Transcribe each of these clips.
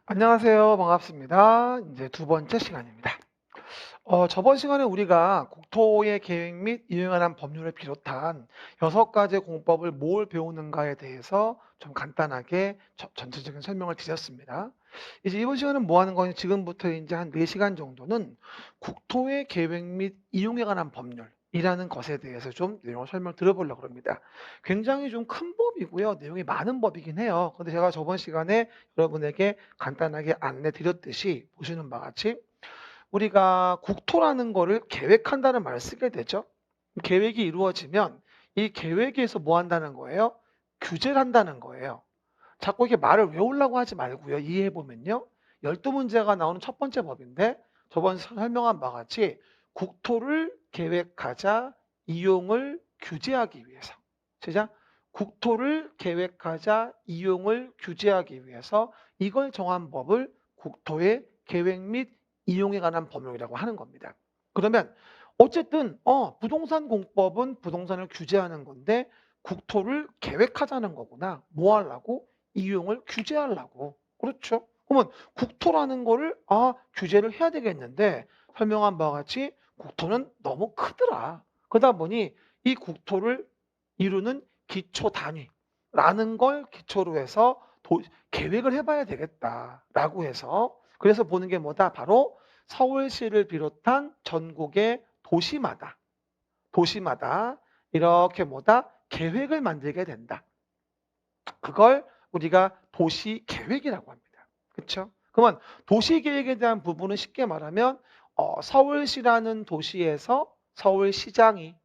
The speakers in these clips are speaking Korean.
안녕하세요. 반갑습니다. 이제 두 번째 시간입니다. 저번 시간에 우리가 국토의 계획 및 이용에 관한 법률을 비롯한 6가지의 공법을 뭘 배우는가에 대해서 좀 간단하게 전체적인 설명을 드렸습니다. 이제 이번 시간은 뭐 하는 거냐, 지금부터 이제 한 4시간 정도는 국토의 계획 및 이용에 관한 법률이라는 것에 대해서 좀 내용을 설명 드려보려고 합니다. 굉장히 좀 큰 법이고요. 내용이 많은 법이긴 해요. 근데 제가 저번 시간에 여러분에게 간단하게 안내 드렸듯이 보시는 바와 같이 우리가 국토라는 거를 계획한다는 말을 쓰게 되죠. 계획이 이루어지면 이 계획에서 뭐 한다는 거예요? 규제를 한다는 거예요. 자꾸 이렇게 말을 외우려고 하지 말고요. 이해해 보면요. 12문제가 나오는 첫 번째 법인데 저번 설명한 바와 같이 국토를 계획하자, 이용을 규제하기 위해서. 시작. 국토를 계획하자, 이용을 규제하기 위해서 이걸 정한 법을 국토의 계획 및 이용에 관한 법률이라고 하는 겁니다. 그러면 어쨌든 부동산 공법은 부동산을 규제하는 건데 국토를 계획하자는 거구나. 뭐 하려고? 이용을 규제하려고. 그렇죠? 그러면 국토라는 거를 규제를 해야 되겠는데 설명한 바와 같이 국토는 너무 크더라. 그러다 보니 이 국토를 이루는 기초 단위라는 걸 기초로 해서 계획을 해봐야 되겠다라고 해서 그래서 보는 게 뭐다? 바로 서울시를 비롯한 전국의 도시마다 이렇게 뭐다? 계획을 만들게 된다. 그걸 우리가 도시계획이라고 합니다. 그렇죠? 그러면 도시계획에 대한 부분은 쉽게 말하면 서울시라는 도시에서 서울시장이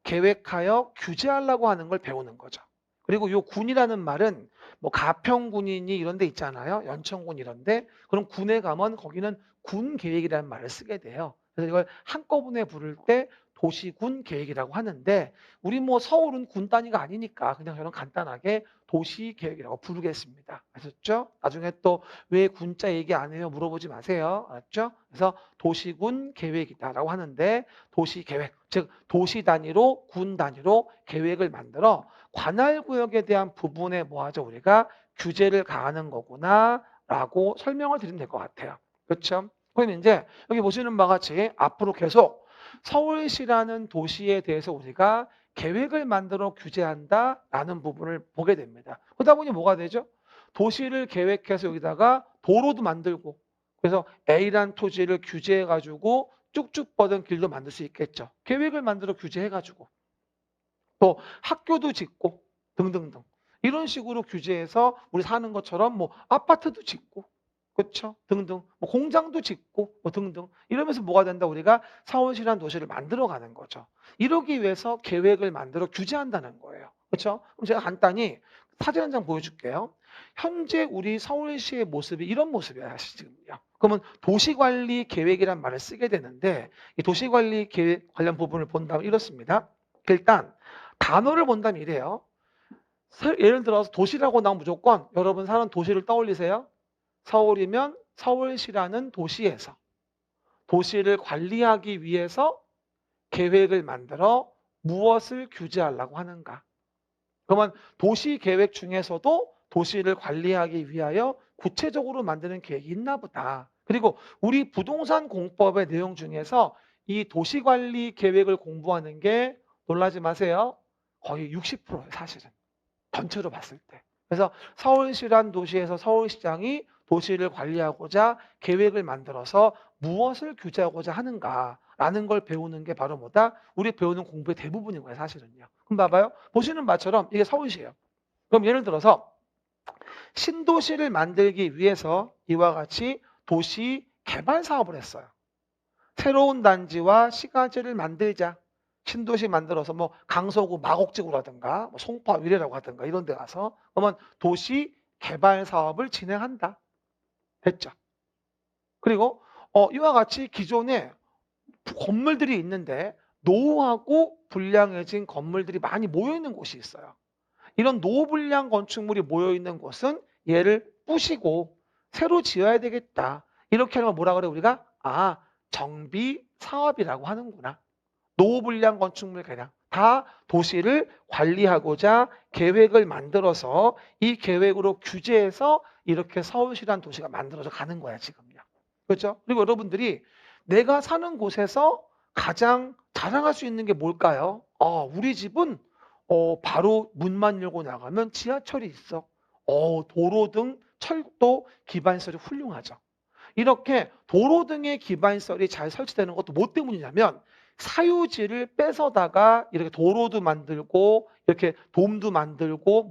계획하여 규제하려고 하는 걸 배우는 거죠. 그리고 요 군이라는 말은 뭐 가평군이니 이런 데 있잖아요. 연천군 이런 데. 그럼 군에 가면 거기는 군 계획이라는 말을 쓰게 돼요. 그래서 이걸 한꺼번에 부를 때 도시군 계획이라고 하는데 우리 뭐 서울은 군 단위가 아니니까 그냥 저는 간단하게 도시 계획이라고 부르겠습니다. 아셨죠? 나중에 또 왜 군자 얘기 안 해요? 물어보지 마세요. 알았죠? 그래서 도시군 계획이다라고 하는데 도시 계획, 즉 도시 단위로 군 단위로 계획을 만들어 관할 구역에 대한 부분에 뭐 하죠? 우리가 규제를 가하는 거구나라고 설명을 드리면 될 것 같아요. 그렇죠? 그럼 이제 여기 보시는 바와 같이 앞으로 계속 서울시라는 도시에 대해서 우리가 계획을 만들어 규제한다라는 부분을 보게 됩니다. 그러다 보니 뭐가 되죠? 도시를 계획해서 여기다가 도로도 만들고 그래서 A란 토지를 규제해 가지고 쭉쭉 뻗은 길도 만들 수 있겠죠. 계획을 만들어 규제해 가지고 또 학교도 짓고 등등등 이런 식으로 규제해서 우리 사는 것처럼 뭐 아파트도 짓고 그렇죠? 등등 뭐 공장도 짓고 뭐 등등 이러면서 뭐가 된다? 우리가 서울시라는 도시를 만들어가는 거죠. 이러기 위해서 계획을 만들어 규제한다는 거예요. 그렇죠? 그럼 제가 간단히 사진 한 장 보여줄게요. 현재 우리 서울시의 모습이 이런 모습이에요. 사실 지금요. 그러면 도시관리 계획이란 말을 쓰게 되는데 이 도시관리 계획 관련 부분을 본다면 이렇습니다. 일단 단어를 본다면 이래요. 예를 들어서 도시라고 나오면 무조건 여러분 사는 도시를 떠올리세요. 서울이면 서울시라는 도시에서 도시를 관리하기 위해서 계획을 만들어 무엇을 규제하려고 하는가. 그러면 도시 계획 중에서도 도시를 관리하기 위하여 구체적으로 만드는 계획이 있나 보다. 그리고 우리 부동산 공법의 내용 중에서 이 도시관리 계획을 공부하는 게 놀라지 마세요. 거의 60%예요, 사실은. 전체로 봤을 때. 그래서 서울시란 도시에서 서울시장이 도시를 관리하고자 계획을 만들어서 무엇을 규제하고자 하는가라는 걸 배우는 게 바로 뭐다? 우리 배우는 공부의 대부분인 거예요, 사실은요. 그럼 봐봐요. 보시는 바처럼 이게 서울시예요. 그럼 예를 들어서 신도시를 만들기 위해서 이와 같이 도시 개발 사업을 했어요. 새로운 단지와 시가지를 만들자. 신도시 만들어서 뭐 강서구 마곡지구라든가 뭐 송파 위례라고 하든가 이런 데 가서 그러면 도시 개발 사업을 진행한다. 됐죠. 그리고 이와 같이 기존에 건물들이 있는데 노후하고 불량해진 건물들이 많이 모여 있는 곳이 있어요. 이런 노후불량 건축물이 모여 있는 곳은 얘를 부시고 새로 지어야 되겠다. 이렇게 하면 뭐라 그래 우리가? 정비 사업이라고 하는구나. 노후불량 건축물 개량 다 도시를 관리하고자 계획을 만들어서 이 계획으로 규제해서 이렇게 서울시라는 도시가 만들어져 가는 거야, 지금요. 그렇죠? 그리고 여러분들이 내가 사는 곳에서 가장 자랑할 수 있는 게 뭘까요? 우리 집은 바로 문만 열고 나가면 지하철이 있어. 도로 등 철도 기반시설이 훌륭하죠. 이렇게 도로 등의 기반시설이 잘 설치되는 것도 뭐 때문이냐면 사유지를 뺏어다가 이렇게 도로도 만들고 이렇게 돔도 만들고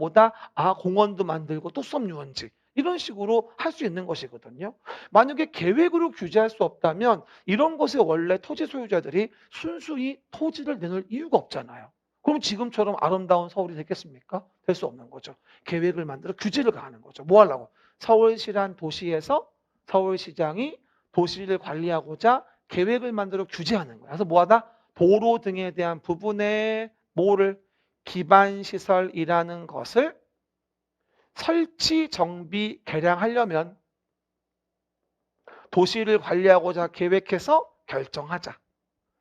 공원도 만들고 또 수업유원지 이런 식으로 할 수 있는 것이거든요. 만약에 계획으로 규제할 수 없다면 이런 것에 원래 토지 소유자들이 순수히 토지를 내놓을 이유가 없잖아요. 그럼 지금처럼 아름다운 서울이 되겠습니까? 될 수 없는 거죠. 계획을 만들어 규제를 가하는 거죠. 뭐 하려고? 서울시란 도시에서 서울시장이 도시를 관리하고자 계획을 만들어 규제하는 거야. 그래서 뭐하다? 도로 등에 대한 부분에 뭐를? 기반시설이라는 것을 설치, 정비, 개량하려면 도시를 관리하고자 계획해서 결정하자.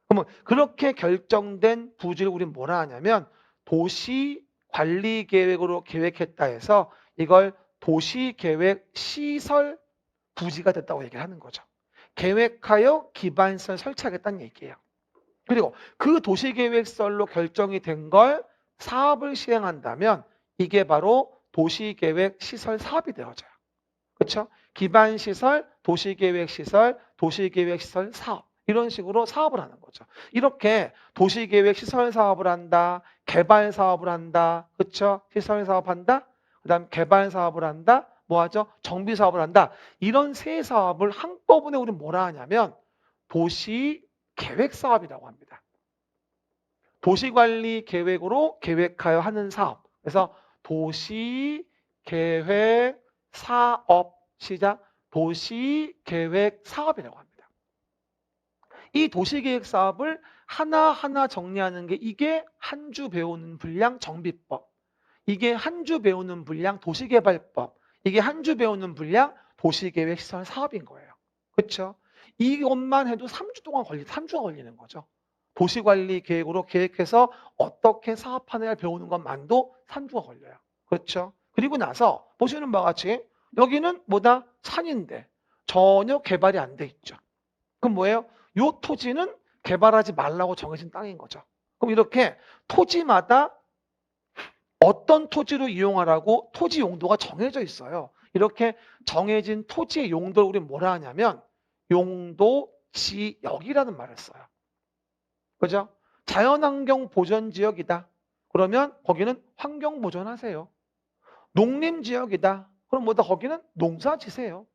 그러면 그렇게 결정된 부지를 우리는 뭐라 하냐면 도시관리계획으로 계획했다 해서 이걸 도시계획 시설 부지가 됐다고 얘기를 하는 거죠. 계획하여 기반시설 설치하겠다는 얘기예요. 그리고 그 도시계획설로 결정이 된 걸 사업을 시행한다면 이게 바로 도시계획 시설 사업이 되어져요. 그렇죠? 기반시설, 도시계획시설, 도시계획시설 사업 이런 식으로 사업을 하는 거죠. 이렇게 도시계획 시설 사업을 한다, 개발 사업을 한다, 그렇죠? 시설 사업한다, 그다음 개발 사업을 한다, 뭐 하죠? 정비 사업을 한다. 이런 세 사업을 한꺼번에 우리는 뭐라 하냐면 도시 계획 사업이라고 합니다. 도시관리 계획으로 계획하여 하는 사업. 그래서 도시 계획 사업 시작 도시계획 사업이라고 합니다. 이 도시계획 사업을 하나하나 정리하는 게 이게 한 주 배우는 분량 정비법, 이게 한 주 배우는 분량 도시개발법, 이게 한 주 배우는 분량 도시계획 시설 사업인 거예요. 그렇죠? 이것만 해도 3주가 걸리는 거죠. 도시관리 계획으로 계획해서 어떻게 사업하느냐 배우는 것만도 3주가 걸려요. 그렇죠? 그리고 나서 보시는 바와 같이 여기는 산인데 전혀 개발이 안 돼 있죠. 그럼 뭐예요? 요 토지는 개발하지 말라고 정해진 땅인 거죠. 그럼 이렇게 토지마다 어떤 토지로 이용하라고 토지 용도가 정해져 있어요. 이렇게 정해진 토지의 용도를 우리는 뭐라 하냐면 용도지역이라는 말을 써요. 그죠? 자연환경 보전지역이다. 그러면 거기는 환경 보전하세요. 농림지역이다. 그럼 거기는 농사 지세요.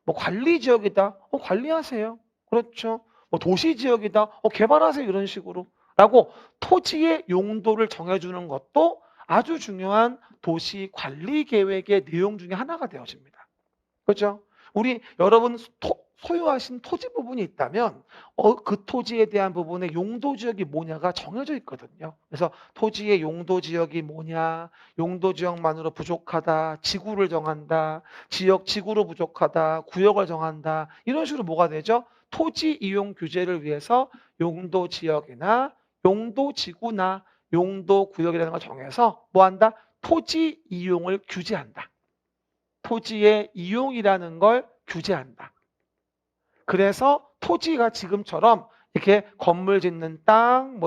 관리지역이다. 관리하세요. 그렇죠. 도시지역이다. 개발하세요. 이런 식으로. 라고 토지의 용도를 정해주는 것도 아주 중요한 도시관리계획의 내용 중에 하나가 되어집니다. 그렇죠? 여러분 소유하신 토지 부분이 있다면 그 토지에 대한 부분의 용도지역이 뭐냐가 정해져 있거든요. 그래서 토지의 용도지역이 뭐냐, 용도지역만으로 부족하다, 지구를 정한다, 지구로 부족하다, 구역을 정한다, 이런 식으로 뭐가 되죠? 토지 이용 규제를 위해서 용도지역이나 용도지구나 용도구역이라는 걸 정해서 뭐한다? 토지 이용을 규제한다. 토지의 이용이라는 걸 규제한다. 그래서 토지가 지금처럼 이렇게 건물 짓는 땅,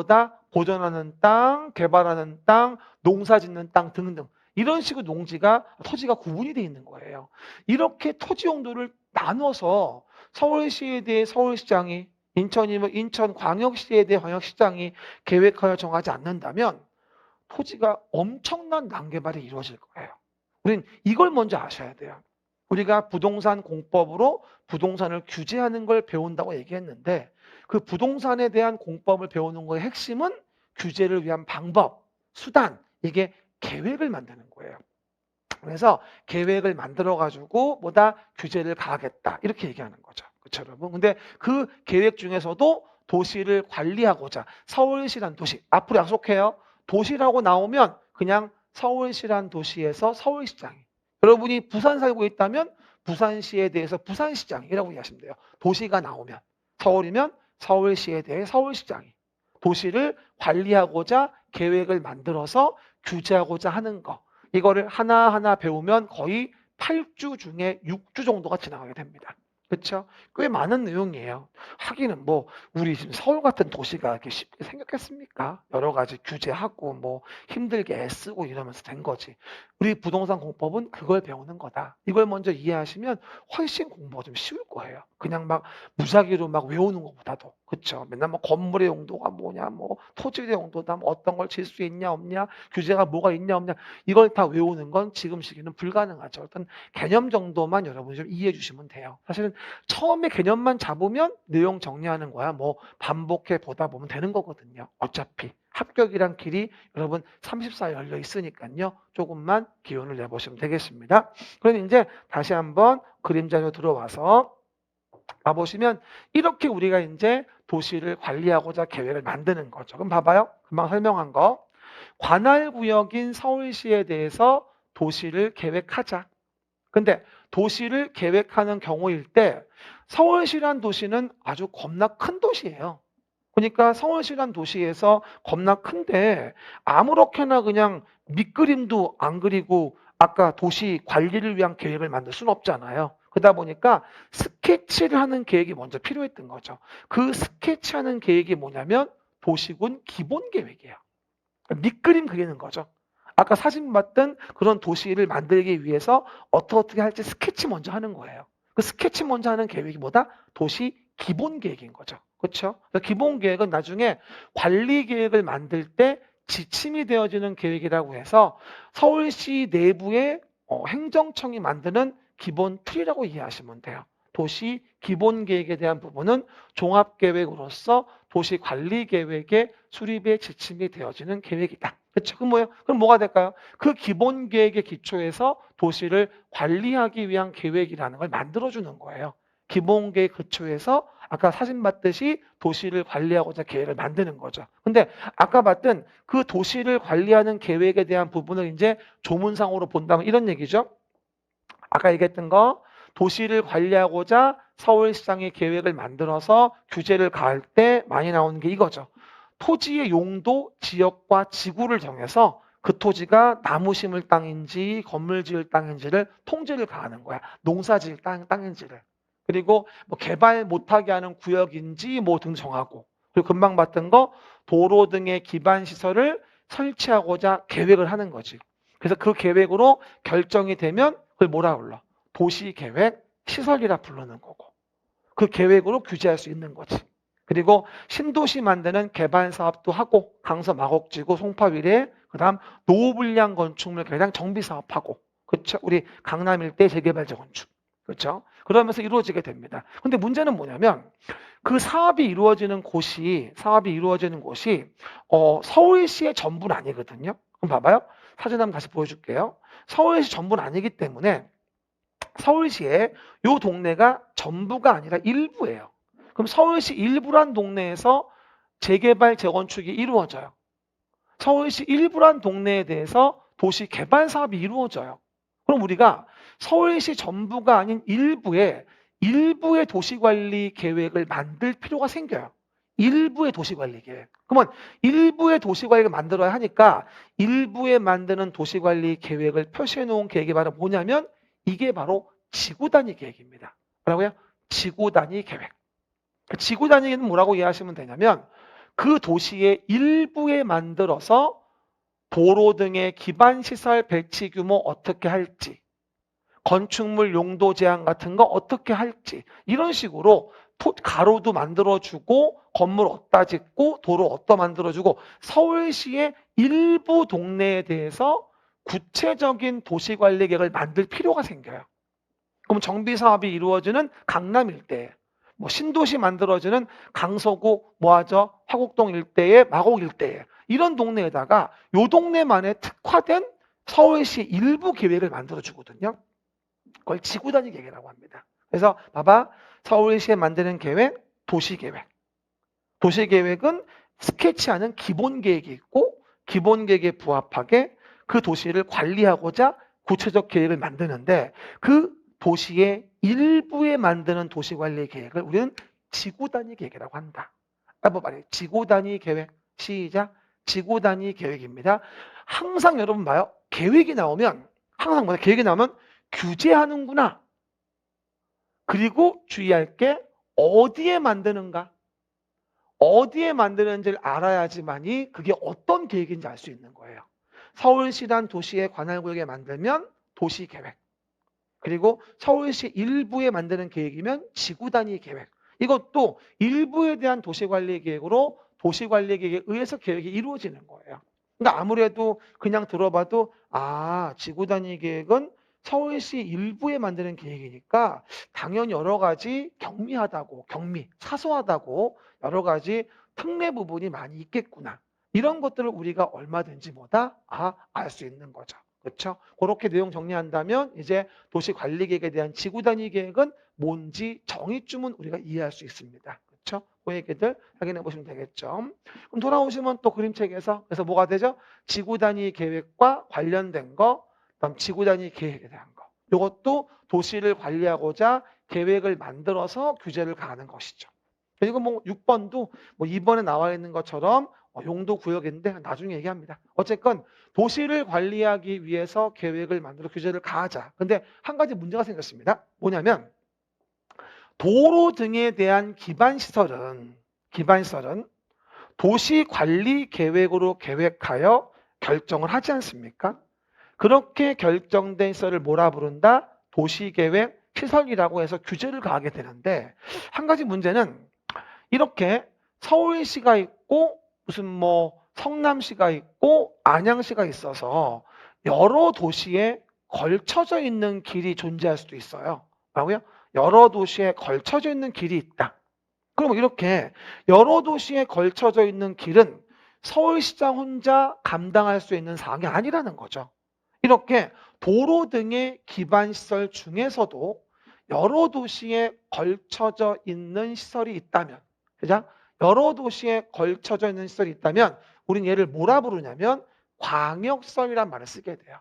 보존하는 땅, 개발하는 땅, 농사 짓는 땅 등등 이런 식으로 토지가 구분이 되어 있는 거예요. 이렇게 토지 용도를 나눠서 서울시에 대해 서울시장이, 인천이면 인천광역시에 대해 광역시장이 계획하여 정하지 않는다면 토지가 엄청난 난개발이 이루어질 거예요. 우린 이걸 먼저 아셔야 돼요. 우리가 부동산 공법으로 부동산을 규제하는 걸 배운다고 얘기했는데 그 부동산에 대한 공법을 배우는 거의 핵심은 규제를 위한 방법, 수단, 이게 계획을 만드는 거예요. 그래서 계획을 만들어 가지고 규제를 가하겠다 이렇게 얘기하는 거죠. 그렇죠, 여러분? 근데 그 계획 중에서도 도시를 관리하고자 서울시란 도시, 앞으로 약속해요. 도시라고 나오면 그냥 서울시란 도시에서 서울시장이, 여러분이 부산 살고 있다면 부산시에 대해서 부산시장이라고 이해하시면 돼요. 도시가 나오면 서울이면 서울시에 대해 서울시장이 도시를 관리하고자 계획을 만들어서 규제하고자 하는 거, 이거를 하나하나 배우면 거의 8주 중에 6주 정도가 지나가게 됩니다. 그렇죠? 꽤 많은 내용이에요. 하기는 뭐 우리 지금 서울 같은 도시가 이렇게 쉽게 생겼겠습니까? 여러 가지 규제하고 뭐 힘들게 애쓰고 이러면서 된 거지. 우리 부동산 공법은 그걸 배우는 거다. 이걸 먼저 이해하시면 훨씬 공부가 좀 쉬울 거예요. 그냥 막 무작위로 막 외우는 것보다도. 그렇죠? 맨날 뭐 건물의 용도가 뭐냐, 뭐 토지의 용도다, 뭐 어떤 걸 질 수 있냐 없냐, 규제가 뭐가 있냐 없냐, 이걸 다 외우는 건 지금 시기는 불가능하죠. 어떤 개념 정도만 여러분이 좀 이해해 주시면 돼요. 사실은 처음에 개념만 잡으면 내용 정리하는 거야. 뭐 반복해 보다 보면 되는 거거든요. 어차피 합격이란 길이 여러분 34 열려 있으니까요. 조금만 기운을 내보시면 되겠습니다. 그럼 이제 다시 한번 그림자로 들어와서 봐보시면 이렇게 우리가 이제 도시를 관리하고자 계획을 만드는 거죠. 그럼 봐봐요. 금방 설명한 거. 관할구역인 서울시에 대해서 도시를 계획하자. 근데 도시를 계획하는 경우일 때 서울시란 도시는 아주 겁나 큰 도시예요. 그러니까 서울시란 도시에서 겁나 큰데 아무렇게나 그냥 밑그림도 안 그리고 아까 도시 관리를 위한 계획을 만들 수는 없잖아요. 그러다 보니까 스케치를 하는 계획이 먼저 필요했던 거죠. 그 스케치하는 계획이 뭐냐면 도시군 기본 계획이에요. 밑그림 그리는 거죠. 아까 사진 봤던 그런 도시를 만들기 위해서 어떻게 할지 스케치 먼저 하는 거예요. 그 스케치 먼저 하는 계획이 뭐다? 도시 기본 계획인 거죠. 그렇죠? 기본 계획은 나중에 관리 계획을 만들 때 지침이 되어지는 계획이라고 해서 서울시 내부의 행정청이 만드는 기본 틀이라고 이해하시면 돼요. 도시 기본 계획에 대한 부분은 종합 계획으로서 도시 관리 계획의 수립의 지침이 되어지는 계획이다. 그렇죠? 그럼 뭐예요? 그럼 뭐가 될까요? 그 기본 계획의 기초에서 도시를 관리하기 위한 계획이라는 걸 만들어주는 거예요. 기본 계획 기초에서 아까 사진 봤듯이 도시를 관리하고자 계획을 만드는 거죠. 근데 아까 봤던 그 도시를 관리하는 계획에 대한 부분을 이제 조문상으로 본다면 이런 얘기죠. 아까 얘기했던 거 도시를 관리하고자 서울시장이 계획을 만들어서 규제를 가할 때 많이 나오는 게 이거죠. 토지의 용도, 지역과 지구를 정해서 그 토지가 나무 심을 땅인지 건물 지을 땅인지를 통제를 가하는 거야. 농사 지을 땅인지를. 그리고 뭐 개발 못하게 하는 구역인지 뭐 등 정하고. 그리고 금방 봤던 거 도로 등의 기반 시설을 설치하고자 계획을 하는 거지. 그래서 그 계획으로 결정이 되면 그걸 뭐라 불러? 도시계획 시설이라 부르는 거고. 그 계획으로 규제할 수 있는 거지. 그리고 신도시 만드는 개발 사업도 하고 강서 마곡지구 송파위례 그다음 노후불량 건축물 개량 정비 사업하고 그렇죠? 우리 강남 일대 재개발 재건축 그렇죠? 그러면서 이루어지게 됩니다. 근데 문제는 뭐냐면 그 사업이 이루어지는 곳이 서울시의 전부는 아니거든요. 그럼 봐봐요. 사진 한번 다시 보여줄게요. 서울시 전부는 아니기 때문에 서울시의 요 동네가 전부가 아니라 일부예요. 그럼 서울시 일부란 동네에서 재개발, 재건축이 이루어져요. 서울시 일부란 동네에 대해서 도시 개발 사업이 이루어져요. 그럼 우리가 서울시 전부가 아닌 일부의 도시관리 계획을 만들 필요가 생겨요. 일부의 도시관리 계획. 그러면 일부의 도시관리를 만들어야 하니까 일부에 만드는 도시관리 계획을 표시해 놓은 계획이 바로 뭐냐면 이게 바로 지구단위 계획입니다. 뭐라고요? 지구단위 계획. 지구단위는 뭐라고 이해하시면 되냐면 그 도시의 일부에 만들어서 도로 등의 기반시설 배치 규모 어떻게 할지 건축물 용도 제한 같은 거 어떻게 할지 이런 식으로 가로도 만들어주고 건물 어디다 짓고 도로 어디다 만들어주고 서울시의 일부 동네에 대해서 구체적인 도시관리 계획을 만들 필요가 생겨요. 그럼 정비사업이 이루어지는 강남 일대에 뭐 신도시 만들어지는 강서구 뭐하죠? 화곡동 일대에 마곡 일대에 이런 동네에다가 요 동네만의 특화된 서울시 일부 계획을 만들어주거든요. 그걸 지구단위 계획이라고 합니다. 그래서 봐봐. 서울시에 만드는 계획, 도시계획. 도시계획은 스케치하는 기본 계획이 있고 기본 계획에 부합하게 그 도시를 관리하고자 구체적 계획을 만드는데 그 도시의 일부에 만드는 도시관리 계획을 우리는 지구단위 계획이라고 한다. 한번 말해요. 지구단위 계획. 시작. 지구단위 계획입니다. 항상 여러분 봐요. 계획이 나오면 항상 뭐냐? 계획이 나오면 규제하는구나. 그리고 주의할 게 어디에 만드는가? 어디에 만드는지를 알아야지만이 그게 어떤 계획인지 알 수 있는 거예요. 서울시란 도시의 관할구역에 만들면 도시계획. 그리고 서울시 일부에 만드는 계획이면 지구단위 계획. 이것도 일부에 대한 도시관리 계획으로 도시관리 계획에 의해서 계획이 이루어지는 거예요. 그러니까 아무래도 그냥 들어봐도 지구단위 계획은 서울시 일부에 만드는 계획이니까 당연히 여러 가지 경미하다고, 사소하다고 여러 가지 특례 부분이 많이 있겠구나. 이런 것들을 우리가 얼마든지 알 수 있는 거죠. 그렇죠? 그렇게 내용 정리한다면 이제 도시관리계획에 대한 지구단위 계획은 뭔지 정의쯤은 우리가 이해할 수 있습니다. 그렇죠? 그 얘기들 확인해 보시면 되겠죠. 그럼 돌아오시면 또 그림책에서 그래서 뭐가 되죠? 지구단위 계획과 관련된 거, 그다음 지구단위 계획에 대한 거. 이것도 도시를 관리하고자 계획을 만들어서 규제를 가하는 것이죠. 그리고 뭐 6번도 뭐 2번에 나와 있는 것처럼 용도 구역인데 나중에 얘기합니다. 어쨌건 도시를 관리하기 위해서 계획을 만들어 규제를 가하자. 근데 한 가지 문제가 생겼습니다. 뭐냐면 도로 등에 대한 기반시설은 도시관리 계획으로 계획하여 결정을 하지 않습니까? 그렇게 결정된 시설을 뭐라 부른다? 도시계획 시설이라고 해서 규제를 가하게 되는데 한 가지 문제는 이렇게 서울시가 있고 무슨 뭐 성남시가 있고 안양시가 있어서 여러 도시에 걸쳐져 있는 길이 존재할 수도 있어요. 뭐라고요? 여러 도시에 걸쳐져 있는 길이 있다. 그럼 이렇게 여러 도시에 걸쳐져 있는 길은 서울시장 혼자 감당할 수 있는 사항이 아니라는 거죠. 이렇게 도로 등의 기반시설 중에서도 여러 도시에 걸쳐져 있는 시설이 있다면, 그죠? 여러 도시에 걸쳐져 있는 시설이 있다면 우린 얘를 뭐라 부르냐면 광역시설이란 말을 쓰게 돼요.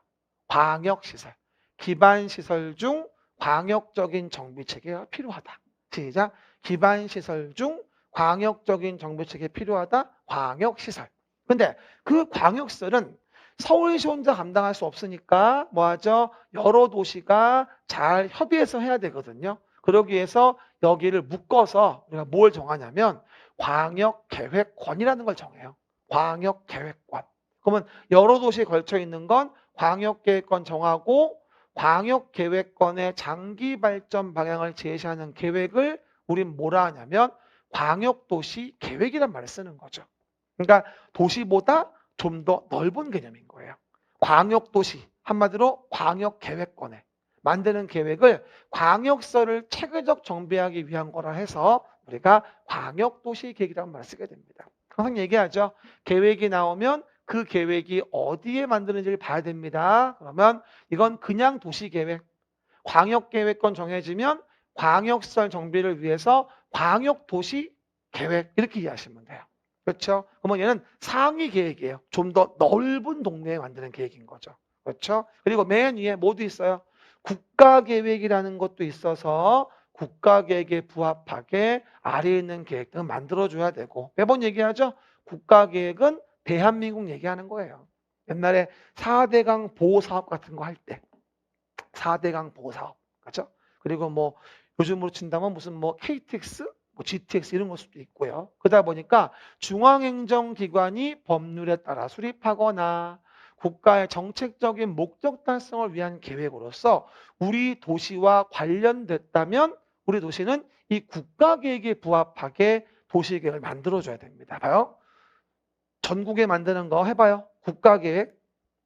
광역시설. 기반시설 중 광역적인 정비체계가 필요하다. 시작. 기반시설 중 광역적인 정비체계가 필요하다. 광역시설. 근데 그 광역시설은 서울시 혼자 감당할 수 없으니까 뭐하죠? 여러 도시가 잘 협의해서 해야 되거든요. 그러기 위해서 여기를 묶어서 우리가 뭘 정하냐면 광역계획권이라는 걸 정해요. 광역계획권. 그러면 여러 도시에 걸쳐 있는 건 광역계획권 정하고 광역계획권의 장기 발전 방향을 제시하는 계획을 우린 뭐라 하냐면 광역도시 계획이란 말을 쓰는 거죠. 그러니까 도시보다 좀 더 넓은 개념인 거예요. 광역도시, 한마디로 광역계획권에 만드는 계획을 광역시설을 체계적 정비하기 위한 거라 해서 우리가 광역도시계획이라는 말을 쓰게 됩니다. 항상 얘기하죠. 계획이 나오면 그 계획이 어디에 만드는지를 봐야 됩니다. 그러면 이건 그냥 도시계획, 광역계획권 정해지면 광역시설 정비를 위해서 광역도시계획 이렇게 이해하시면 돼요. 그렇죠? 그러면 얘는 상위 계획이에요. 좀 더 넓은 동네에 만드는 계획인 거죠. 그렇죠? 그리고 맨 위에 뭐도 있어요? 국가계획이라는 것도 있어서 국가계획에 부합하게 아래에 있는 계획들은 만들어줘야 되고 매번 얘기하죠? 국가계획은 대한민국 얘기하는 거예요. 옛날에 4대강 보호사업 같은 거 할 때 4대강 보호사업 그렇죠? 그리고 뭐 요즘으로 친다면 무슨 뭐 KTX 뭐 GTX 이런 걸 수도 있고요. 그러다 보니까 중앙행정기관이 법률에 따라 수립하거나 국가의 정책적인 목적 달성을 위한 계획으로서 우리 도시와 관련됐다면 우리 도시는 이 국가계획에 부합하게 도시계획을 만들어줘야 됩니다. 봐요. 전국에 만드는 거 해봐요. 국가계획.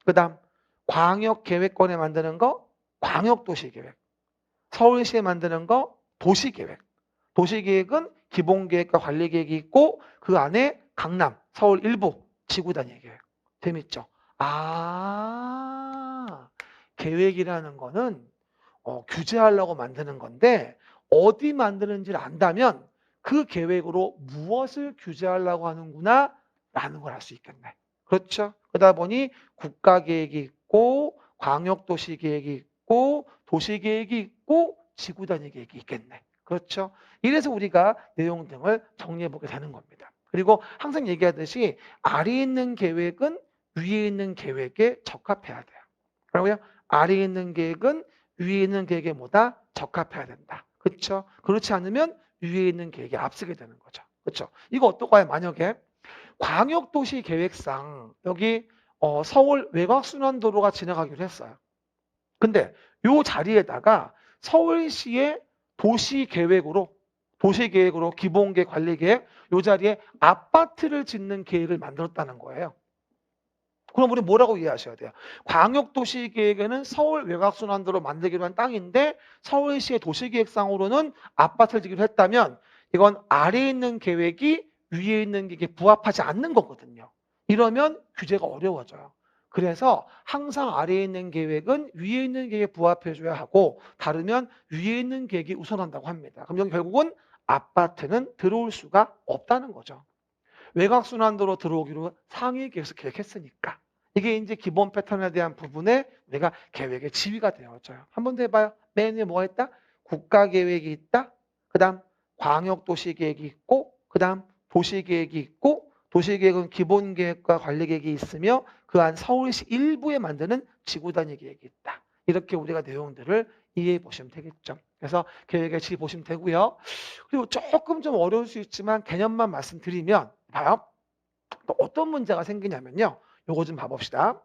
그 다음 광역계획권에 만드는 거 광역도시계획. 서울시에 만드는 거 도시계획. 도시계획은 기본계획과 관리계획이 있고 그 안에 강남, 서울 일부 지구단위 계획. 재밌죠? 계획이라는 거는 규제하려고 만드는 건데 어디 만드는지를 안다면 그 계획으로 무엇을 규제하려고 하는구나 라는 걸 알 수 있겠네. 그렇죠? 그러다 보니 국가계획이 있고 광역도시계획이 있고 도시계획이 있고 지구단위 계획이 있겠네. 그렇죠? 이래서 우리가 내용 등을 정리해 보게 되는 겁니다. 그리고 항상 얘기하듯이 아래에 있는 계획은 위에 있는 계획에 적합해야 돼요. 그러고요. 아래에 있는 계획은 위에 있는 계획에 뭐다? 적합해야 된다. 그렇죠? 그렇지 않으면 위에 있는 계획에 앞서게 되는 거죠. 그렇죠? 이거 어떨까요? 만약에 광역도시 계획상 여기 서울 외곽순환도로가 지나가기로 했어요. 근데 요 자리에다가 서울시의 도시계획으로 기본계획, 관리계획 요 자리에 아파트를 짓는 계획을 만들었다는 거예요. 그럼 우리 뭐라고 이해하셔야 돼요? 광역도시계획에는 서울 외곽순환도로 만들기로 한 땅인데 서울시의 도시계획상으로는 아파트를 짓기로 했다면 이건 아래에 있는 계획이 위에 있는 계획에 부합하지 않는 거거든요. 이러면 규제가 어려워져요. 그래서 항상 아래에 있는 계획은 위에 있는 계획에 부합해줘야 하고 다르면 위에 있는 계획이 우선한다고 합니다. 그럼 여기 결국은 아파트는 들어올 수가 없다는 거죠. 외곽순환도로 들어오기로 상위 계획에서 계획했으니까. 이게 이제 기본 패턴에 대한 부분에 내가 계획의 지위가 되어져요. 한 번 더 해봐요. 맨 위에 뭐가 있다? 국가계획이 있다. 그 다음 광역도시계획이 있고 그 다음 도시계획이 있고 도시계획은 기본계획과 관리계획이 있으며 그 안 서울시 일부에 만드는 지구단위 계획이 있다. 이렇게 우리가 내용들을 이해해 보시면 되겠죠. 그래서 계획의 지위 보시면 되고요. 그리고 조금 좀 어려울 수 있지만 개념만 말씀드리면 봐요. 또 어떤 문제가 생기냐면요. 요거 좀 봐봅시다.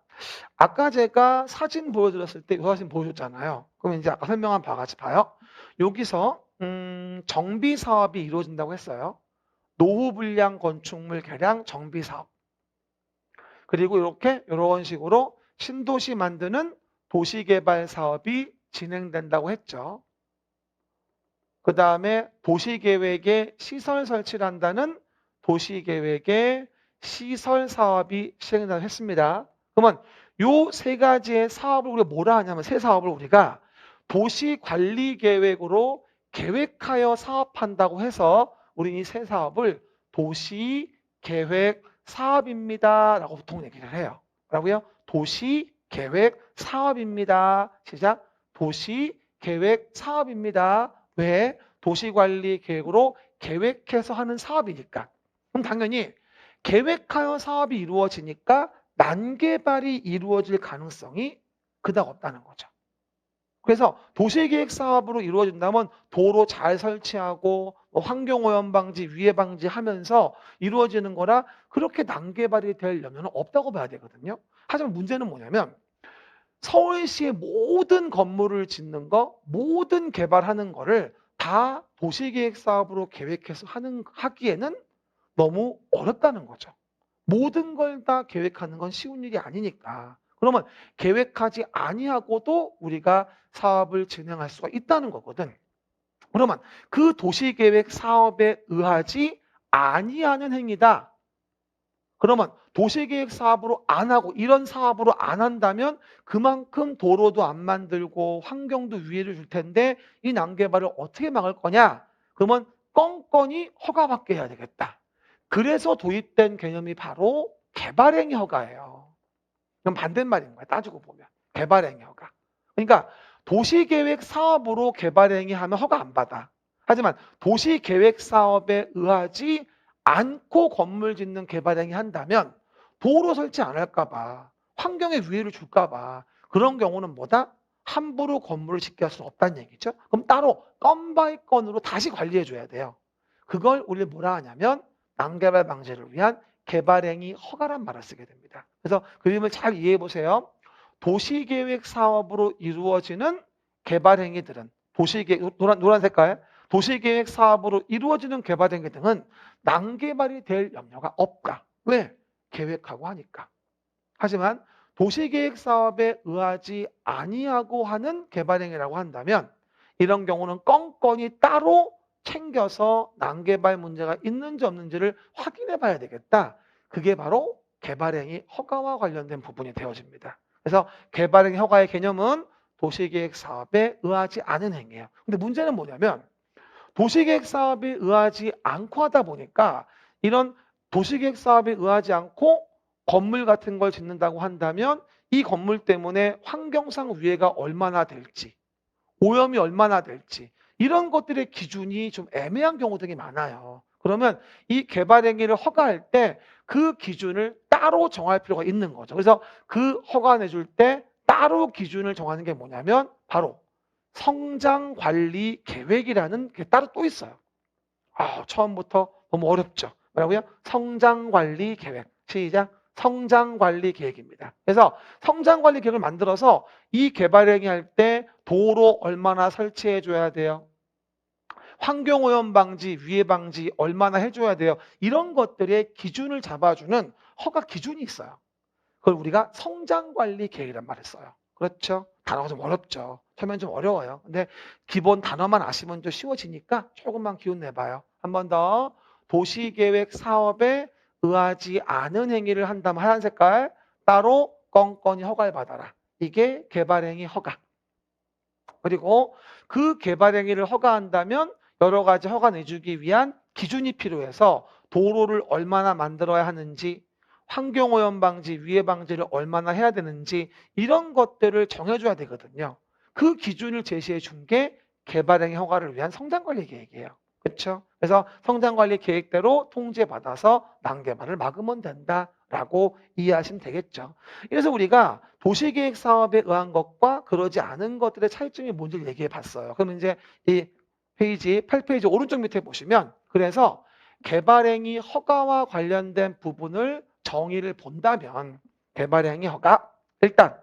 아까 제가 사진 보여드렸을 때 이 사진 보여줬잖아요. 그럼 이제 아까 설명한 바와 같이 봐요. 여기서 정비 사업이 이루어진다고 했어요. 노후 불량 건축물 개량 정비 사업. 그리고 이렇게 이런 식으로 신도시 만드는 도시개발 사업이 진행된다고 했죠. 그 다음에 도시계획에 시설 설치를 한다는 도시계획의 시설 사업이 시행된다고 했습니다. 그러면 요 세 가지의 사업을 우리가 뭐라 하냐면 세 사업을 우리가 도시관리계획으로 계획하여 사업한다고 해서 우리는 이 세 사업을 도시계획 사업입니다 라고 보통 얘기를 해요. 뭐라고요? 도시계획 사업입니다. 시작. 도시계획 사업입니다. 왜? 도시관리 계획으로 계획해서 하는 사업이니까. 그럼 당연히 계획하여 사업이 이루어지니까 난개발이 이루어질 가능성이 그닥 없다는 거죠. 그래서 도시계획 사업으로 이루어진다면 도로 잘 설치하고 환경오염 방지, 위해 방지하면서 이루어지는 거라 그렇게 난개발이 될 염려는 없다고 봐야 되거든요. 하지만 문제는 뭐냐면 서울시의 모든 건물을 짓는 거, 모든 개발하는 거를 다 도시계획 사업으로 계획해서 하기에는 너무 어렵다는 거죠. 모든 걸 다 계획하는 건 쉬운 일이 아니니까. 그러면 계획하지 아니하고도 우리가 사업을 진행할 수가 있다는 거거든. 그러면 그 도시계획 사업에 의하지 아니하는 행위다. 그러면 도시계획 사업으로 안 하고 이런 사업으로 안 한다면 그만큼 도로도 안 만들고 환경도 위해를 줄 텐데 이 난개발을 어떻게 막을 거냐? 그러면 껌껌이 허가받게 해야 되겠다. 그래서 도입된 개념이 바로 개발행위 허가예요. 그럼 반대말인 거야. 따지고 보면. 개발행위 허가. 그러니까 도시계획 사업으로 개발행위 하면 허가 안 받아. 하지만 도시계획 사업에 의하지 않고 건물 짓는 개발행위 한다면 도로 설치 안 할까 봐 환경에 위해를 줄까 봐 그런 경우는 뭐다? 함부로 건물을 짓게 할 수는 없다는 얘기죠. 그럼 따로 건 바이 건으로 다시 관리해 줘야 돼요. 그걸 우리 뭐라 하냐면 난개발 방지를 위한 개발행위 허가란 말을 쓰게 됩니다. 그래서 그림을 잘 이해해 보세요. 도시계획 사업으로 이루어지는 개발행위들은 도시계획 노란 색깔 도시계획 사업으로 이루어지는 개발행위 등은 난개발이 될 염려가 없다. 왜? 계획하고 하니까. 하지만 도시계획 사업에 의하지 아니하고 하는 개발행위라고 한다면 이런 경우는 건건이 따로 챙겨서 난개발 문제가 있는지 없는지를 확인해 봐야 되겠다. 그게 바로 개발행위 허가와 관련된 부분이 되어집니다. 그래서 개발행위 허가의 개념은 도시계획 사업에 의하지 않은 행위예요. 근데 문제는 뭐냐면 도시계획 사업에 의하지 않고 하다 보니까 이런 도시계획 사업에 의하지 않고 건물 같은 걸 짓는다고 한다면 이 건물 때문에 환경상 위해가 얼마나 될지 오염이 얼마나 될지 이런 것들의 기준이 좀 애매한 경우들이 많아요. 그러면 이 개발행위를 허가할 때 그 기준을 따로 정할 필요가 있는 거죠. 그래서 그 허가 내줄 때 따로 기준을 정하는 게 뭐냐면 바로 성장관리계획이라는 게 따로 또 있어요. 처음부터 너무 어렵죠. 뭐라고요? 성장관리계획. 시작. 성장관리계획입니다. 그래서 성장관리계획을 만들어서 이 개발행위 할 때 도로 얼마나 설치해 줘야 돼요? 환경오염 방지, 위해 방지 얼마나 해줘야 돼요? 이런 것들의 기준을 잡아주는 허가 기준이 있어요. 그걸 우리가 성장관리계획이란 말을 써요. 그렇죠? 단어가 좀 어렵죠. 처음엔 좀 어려워요. 근데 기본 단어만 아시면 좀 쉬워지니까 조금만 기운 내봐요. 한 번 더. 도시계획 사업에 의하지 않은 행위를 한다면 하얀 색깔 따로 건건히 허가를 받아라. 이게 개발행위 허가. 그리고 그 개발행위를 허가한다면 여러 가지 허가 내주기 위한 기준이 필요해서 도로를 얼마나 만들어야 하는지, 환경오염 방지, 위해 방지를 얼마나 해야 되는지 이런 것들을 정해줘야 되거든요. 그 기준을 제시해 준 게 개발행위 허가를 위한 성장관리 계획이에요. 그렇죠? 그래서 성장관리 계획대로 통제받아서 난개발을 막으면 된다라고 이해하시면 되겠죠. 그래서 우리가 도시계획 사업에 의한 것과 그러지 않은 것들의 차이점이 뭔지를 얘기해 봤어요. 그럼 이제 이 페이지 8페이지 오른쪽 밑에 보시면 그래서 개발행위 허가와 관련된 부분을 정의를 본다면 개발행위 허가 일단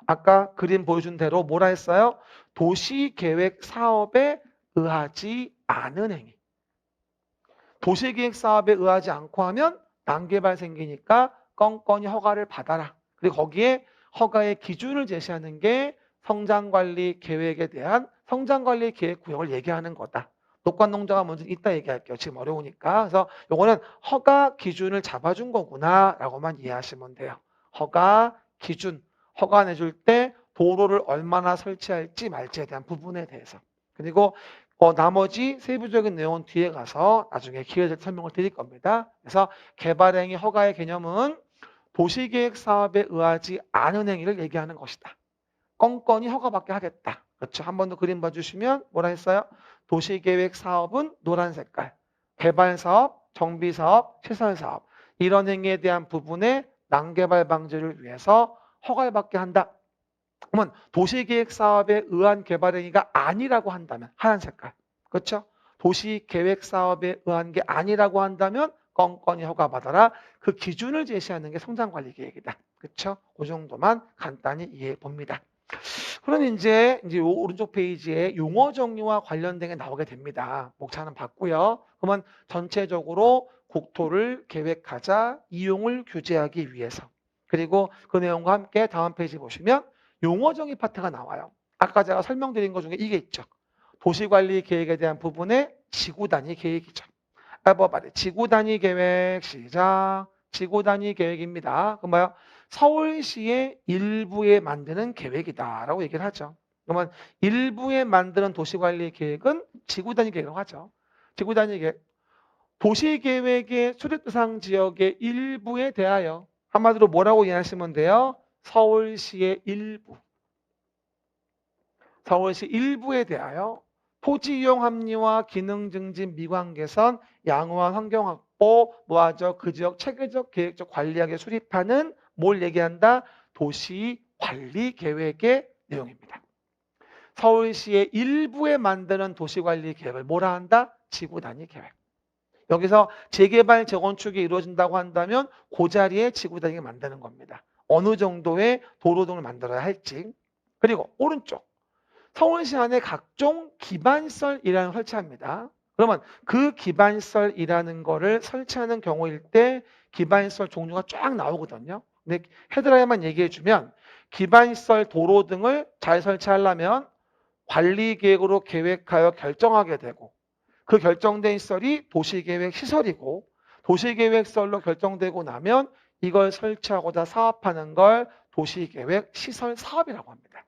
아까 그림 보여준 대로 뭐라 했어요? 도시계획 사업에 의하지 않은 행위. 도시계획 사업에 의하지 않고 하면 난개발 생기니까 건건히 허가를 받아라. 그리고 거기에 허가의 기준을 제시하는 게 성장관리 계획에 대한 성장관리 계획 구역을 얘기하는 거다. 녹관농자가 먼저 이따 얘기할게요. 지금 어려우니까. 그래서 요거는 허가 기준을 잡아준 거구나 라고만 이해하시면 돼요. 허가 기준. 허가 내줄 때 도로를 얼마나 설치할지 말지에 대한 부분에 대해서. 그리고 나머지 세부적인 내용은 뒤에 가서 나중에 기회 될 설명을 드릴 겁니다. 그래서 개발행위 허가의 개념은 도시계획 사업에 의하지 않은 행위를 얘기하는 것이다. 건건히 허가받게 하겠다. 그렇죠. 한 번 더 그림 봐주시면 뭐라 했어요? 도시계획 사업은 노란 색깔. 개발사업, 정비사업, 시설사업. 이런 행위에 대한 부분에 난개발 방지를 위해서 허가를 받게 한다. 그러면 도시계획 사업에 의한 개발행위가 아니라고 한다면 하얀 색깔. 그렇죠? 도시계획 사업에 의한 게 아니라고 한다면 건건히 허가받아라. 그 기준을 제시하는 게 성장관리계획이다. 그렇죠? 그 정도만 간단히 이해해 봅니다. 그럼 이제 오른쪽 페이지에 용어 정리와 관련된 게 나오게 됩니다. 목차는 봤고요. 그러면 전체적으로 국토를 계획하자, 이용을 규제하기 위해서. 그리고 그 내용과 함께 다음 페이지 보시면 용어 정의 파트가 나와요. 아까 제가 설명드린 것 중에 이게 있죠. 도시관리 계획에 대한 부분에 지구 단위 계획이죠. 봐봐. 지구 단위 계획 시작. 지구 단위 계획입니다. 그럼 뭐야? 서울시의 일부에 만드는 계획이다라고 얘기를 하죠. 그러면 일부에 만드는 도시관리 계획은 지구 단위 계획이라고 하죠. 지구 단위 계획. 도시계획의 수립 대상 지역의 일부에 대하여 한마디로 뭐라고 이해하시면 돼요? 서울시의 일부. 서울시 일부에 대하여 토지 이용 합리화, 기능 증진, 미관 개선, 양호한 환경 확보, 뭐하죠? 그 지역 체계적, 계획적 관리하게 수립하는 뭘 얘기한다? 도시 관리 계획의 내용입니다. 서울시의 일부에 만드는 도시관리 계획을 뭐라 한다? 지구 단위 계획. 여기서 재개발, 재건축이 이루어진다고 한다면 그 자리에 지구 단위를 만드는 겁니다. 어느 정도의 도로 등을 만들어야 할지. 그리고 오른쪽. 서울시 안에 각종 기반시설이라는 걸 설치합니다. 그러면 그 기반시설이라는 거를 설치하는 경우일 때 기반시설 종류가 쫙 나오거든요. 근데 헤드라인만 얘기해주면 기반시설 도로 등을 잘 설치하려면 관리계획으로 계획하여 결정하게 되고 그 결정된 시설이 도시계획 시설이고 도시계획 시설로 결정되고 나면 이걸 설치하고자 사업하는 걸 도시계획 시설 사업이라고 합니다.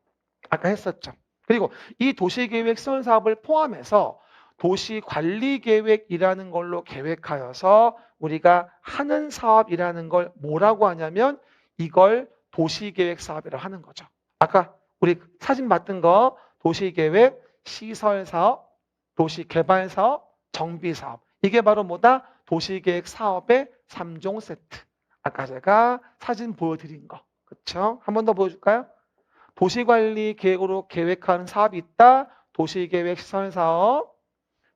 아까 했었죠. 그리고 이 도시계획 시설 사업을 포함해서 도시관리계획이라는 걸로 계획하여서 우리가 하는 사업이라는 걸 뭐라고 하냐면 이걸 도시계획 사업이라고 하는 거죠. 아까 우리 사진 봤던 거 도시계획, 시설사업, 도시개발사업, 정비사업. 이게 바로 뭐다? 도시계획 사업의 3종 세트. 아까 제가 사진 보여드린 거. 그렇죠? 한 번 더 보여줄까요? 도시관리 계획으로 계획하는 사업이 있다. 도시계획 시설사업,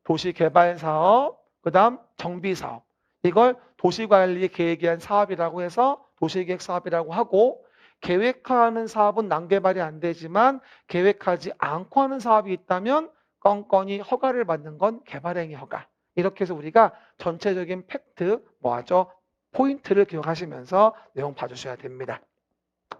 도시개발사업, 그 다음 정비사업. 이걸 도시관리 계획에 의한 사업이라고 해서 도시계획 사업이라고 하고, 계획하는 사업은 난개발이 안 되지만 계획하지 않고 하는 사업이 있다면 건건이 허가를 받는 건 개발행위 허가. 이렇게 해서 우리가 전체적인 팩트, 뭐하죠? 포인트를 기억하시면서 내용 봐주셔야 됩니다.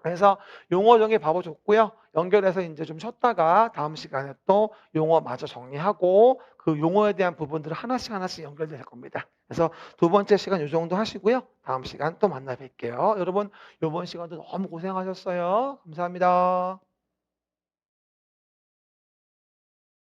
그래서 용어 정리 봐보셨고요. 연결해서 이제 좀 쉬었다가 다음 시간에 또 용어 마저 정리하고 그 용어에 대한 부분들을 하나씩 연결될 겁니다. 그래서 두 번째 시간 이 정도 하시고요. 다음 시간 또 만나 뵐게요. 여러분, 이번 시간도 너무 고생하셨어요. 감사합니다.